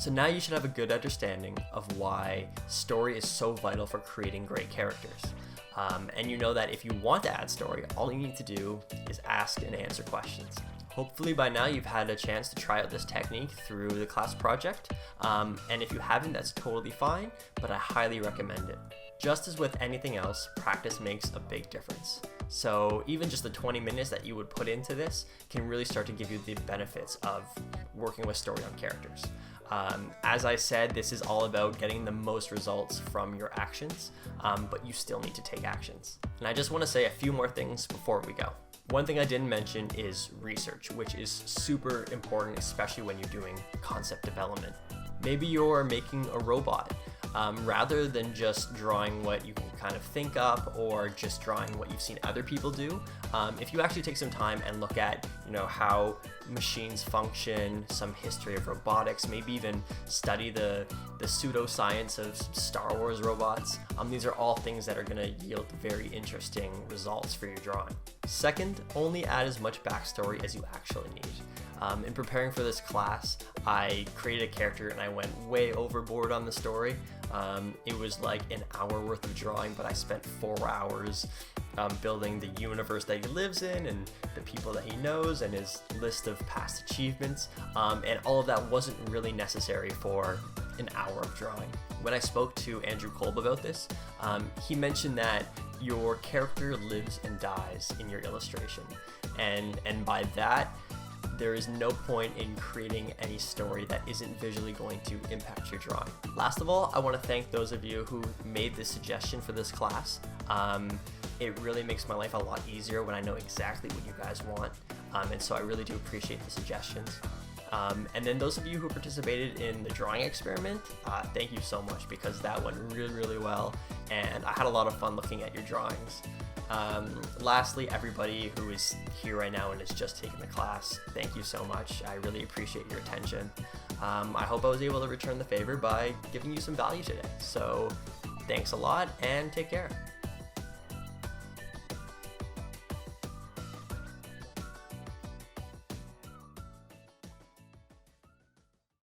So now you should have a good understanding of why story is so vital for creating great characters. And you know that if you want to add story, all you need to do is ask and answer questions. Hopefully by now you've had a chance to try out this technique through the class project. And if you haven't, that's totally fine, but I highly recommend it. Just as with anything else, practice makes a big difference. So even just the 20 minutes that you would put into this can really start to give you the benefits of working with story on characters. As I said, this is all about getting the most results from your actions, but you still need to take actions. And I just want to say a few more things before we go. One thing I didn't mention is research, which is super important, especially when you're doing concept development. Maybe you're making a robot. Rather than just drawing what you can kind of think up or just drawing what you've seen other people do, if you actually take some time and look at how machines function, some history of robotics, maybe even study the pseudoscience of Star Wars robots, these are all things that are going to yield very interesting results for your drawing. Second, only add as much backstory as you actually need. In preparing for this class, I created a character and I went way overboard on the story. It was like an hour worth of drawing, but I spent 4 hours building the universe that he lives in and the people that he knows and his list of past achievements. And all of that wasn't really necessary for an hour of drawing. When I spoke to Andrew Kolb about this, he mentioned that your character lives and dies in your illustration. And by that, there is no point in creating any story that isn't visually going to impact your drawing. Last of all, I want to thank those of you who made this suggestion for this class. It really makes my life a lot easier when I know exactly what you guys want, and so I really do appreciate the suggestions. And then those of you who participated in the drawing experiment, thank you so much, because that went really, really well, and I had a lot of fun looking at your drawings. Lastly, everybody who is here right now and is just taking the class, thank you so much. I really appreciate your attention. I hope I was able to return the favor by giving you some value today. So thanks a lot and take care.